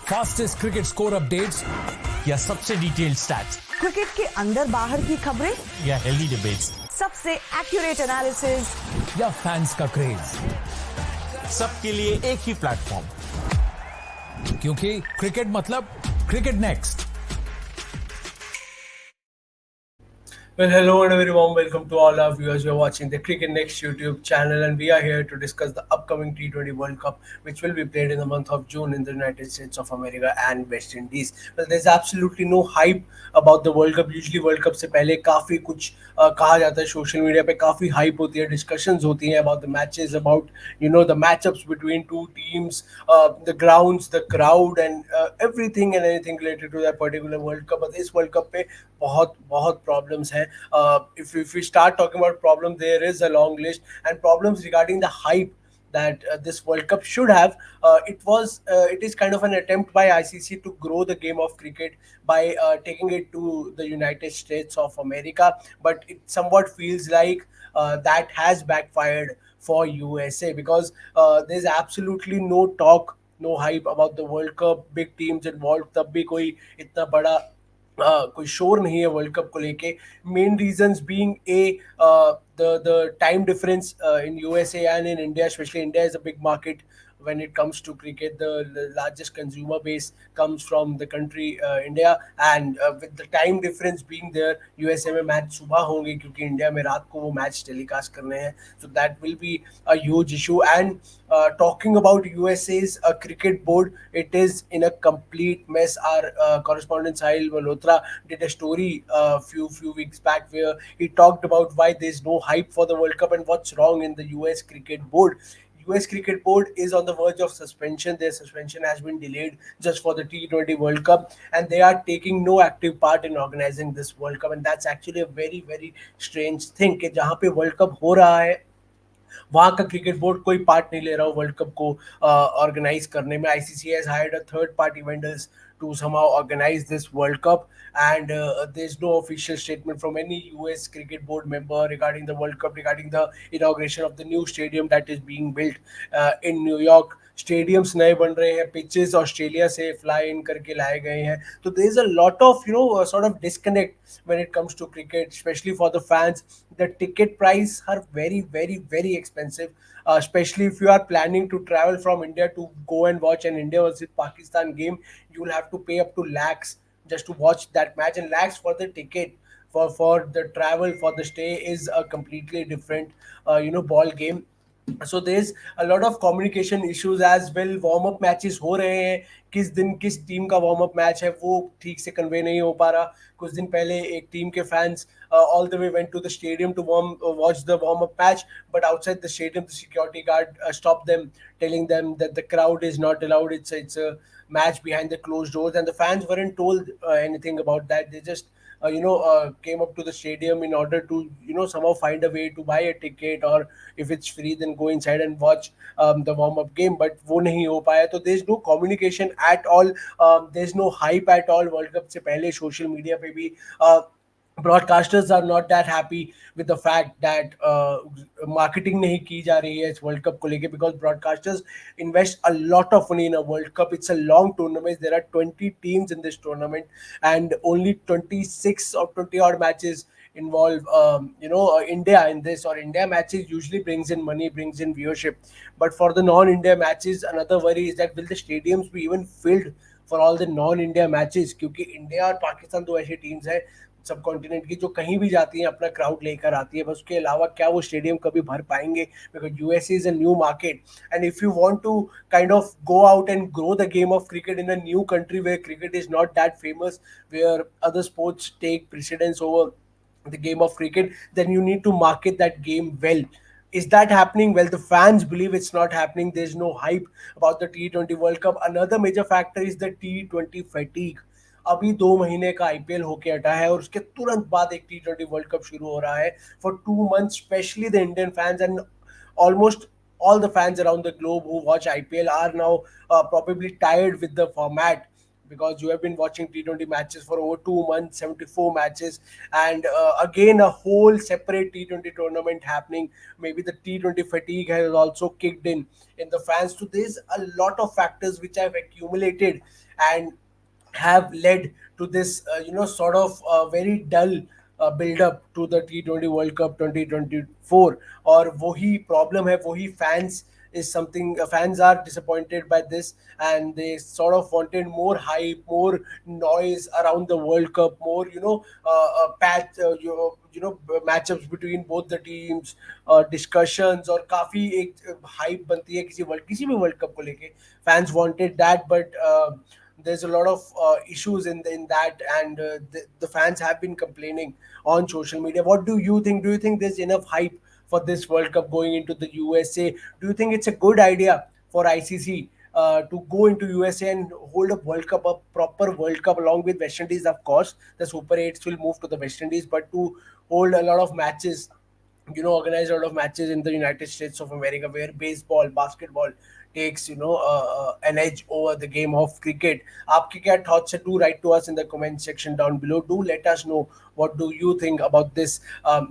Fastest cricket score updates या सबसे detailed stats, cricket के अंदर बाहर की खबरें या हेल्दी डिबेट्स, सबसे एक्यूरेट एनालिसिस या फैंस का क्रेज, सबके लिए एक ही प्लेटफॉर्म, क्योंकि क्रिकेट मतलब cricket next. Well, hello and a very warm welcome to all our viewers. You're watching the Cricket Next YouTube channel, and we are here to discuss the upcoming T20 World Cup, which will be played in the month of June in the United States of America and West Indies. Well, there's absolutely no hype about the World Cup. Usually, World Cup से पहले काफी कुछ कहा जाता है social media पे, काफी hype होती है, discussions होती हैं about the matches, about the matchups between two teams, the grounds, the crowd, and everything and anything related to that particular World Cup. But इस World Cup पे बहुत बहुत problems हैं. If we start talking about problems, there is a long list, and problems regarding the hype that this World Cup should have. It is kind of an attempt by ICC to grow the game of cricket by taking it to the United States of America, but it somewhat feels like that has backfired for USA, because there's absolutely no talk, no hype about the World Cup, big teams involved, तब भी कोई इतना बड़ा कोई शोर नहीं है world cup को लेके. Main reasons being the time difference in USA and in India. Especially India is a big market when it comes to cricket. The largest consumer base comes from the country India, and with the time difference being there, USA में match सुबह होंगे क्योंकि India में रात को वो match telecast करने हैं. So that will be a huge issue. And talking about USA's cricket board, it is in a complete mess. Our correspondent Sahil Malhotra did a story few weeks back where he talked about why there's no hype for the World Cup and what's wrong in the US cricket board. US cricket board is on the verge of suspension. Their suspension has been delayed just for the T20 World Cup, and they are taking no active part in organizing this World Cup. And that's actually a very very strange thing कि जहाँ पे World Cup हो रहा है वहाँ का cricket board कोई part नहीं ले रहा हो वर्ल्ड कप को ऑर्गेनाइज करने में. ICC has hired a third party vendors to somehow organize this World Cup, and there's no official statement from any US cricket board member regarding the World Cup, regarding the inauguration of the new stadium that is being built in New York. Stadiums नए बन रहे हैं, pitches Australia से fly in करके लाए गए हैं. तो there is a lot of sort of disconnect when it comes to cricket, especially for the fans. The ticket price are very very very expensive, especially if you are planning to travel from India to go and watch an India versus Pakistan game. You will have to pay up to lakhs just to watch that match, and lakhs for the ticket. For the travel, for the stay is a completely different ball game. So there's a lot of communication issues as well. Warm up matches हो रहे हैं, किस दिन किस team का warm up match है वो ठीक से कन्वे नहीं हो पा रहा. कुछ दिन पहले एक टीम के fans all the way went to the stadium to watch the warm up match, but outside the stadium the security guard stopped them, telling them that the crowd is not allowed. It's a match behind the closed doors, and the fans weren't told anything about that. They just came up to the stadium in order to somehow find a way to buy a ticket, or if it's free then go inside and watch the warm up game. But वो नहीं हो पाया. तो there's no communication at all, there's no hype at all. World Cup से पहले social media पे भी broadcasters are not that happy with the fact that marketing नहीं की जा रही है इस वर्ल्ड कप को लेके, because broadcasters invest a lot of money in a World Cup. It's a long tournament. There are 20 teams in this tournament, and only 26 or 20 odd matches involve India in this, or India matches usually brings in money, brings in viewership. But for the non-India matches, another worry is that will the stadiums be even filled for all the non-India matches, क्योंकि India और पाकिस्तान दो ऐसी teams हैं सब continent की जो कहीं भी जाती हैं अपना क्राउड लेकर आती है. बस उसके अलावा क्या वो स्टेडियम कभी भर पाएंगे, because USA is a new market. And if you want to kind of go out and grow the game of cricket in a new country where cricket is not that famous, where other sports take precedence over the game of cricket, then you need to market that game well. Is that happening? Well, the fans believe it's not happening. There's no hype about the T20 World Cup. Another major factor is the T20 fatigue. अभी 2 महीने का IPL होके हटा है और उसके तुरंत बाद एक T20 वर्ल्ड कप शुरू हो रहा है. For 2 months, specially the Indian fans and almost all the fans around the globe who watch IPL are now probably tired with the format, because you have been watching T20 matches for over 2 months, 74 matches, and again a whole separate T20 tournament happening. Maybe the T20 fatigue has also kicked in the fans. So there's a lot of factors which have accumulated and have led to this sort of very dull build up to the T20 World Cup 2024. और वही problem है, वही fans is something, fans are disappointed by this, and they sort of wanted more hype, more noise around the World Cup, more patch matchups between both the teams, discussions, और काफी एक hype बनती है किसी भी world cup को लेके. Fans wanted that, but there's a lot of issues in that, and the fans have been complaining on social media. What do you think? Do you think there's enough hype for this World Cup going into the USA? Do you think it's a good idea for ICC to go into USA and hold a World Cup, a proper World Cup, along with West Indies? Of course, the Super 8s will move to the West Indies, but to hold a lot of matches, organize a lot of matches in the United States of America, where baseball, basketball takes an edge over the game of cricket. Aapke kya thoughts hai? Do write to us in the comment section down below. Do let us know what do you think about this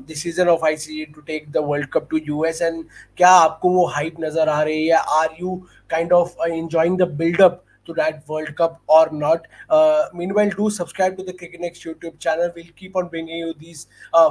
decision of ICC to take the World Cup to US, and kya aapko wo hype nazar aa rahi hai? Are you kind of enjoying the build up to that World Cup or not? Meanwhile, do subscribe to the Cricket Next YouTube channel. We'll keep on bringing you these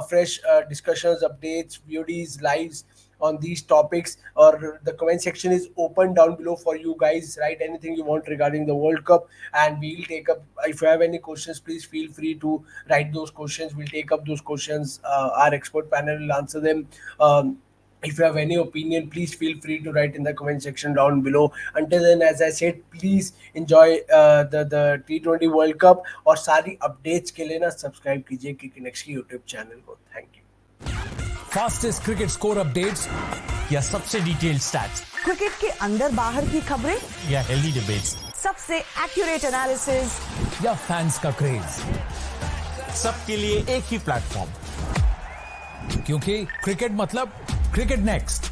fresh discussions, updates, VODs, lives on these topics. Or the comment section is open down below for you guys. Write anything you want regarding the World Cup, and we'll take up. If you have any questions, please feel free to write those questions. We'll take up those questions. Our expert panel will answer them. If you have any opinion, please feel free to write in the comment section down below. Until then, as I said, please enjoy the T20 World Cup, और सारी updates के लिए ना subscribe कीजिए cricket next की YouTube channel को. Thank you. Fastest cricket score updates या सबसे डिटेल्ड स्टैट्स, क्रिकेट के अंदर बाहर की खबरें या हेल्दी डिबेट्स, सबसे एक्यूरेट एनालिसिस या फैंस का क्रेज, सबके लिए एक ही प्लेटफॉर्म, क्योंकि क्रिकेट मतलब क्रिकेट नेक्स्ट.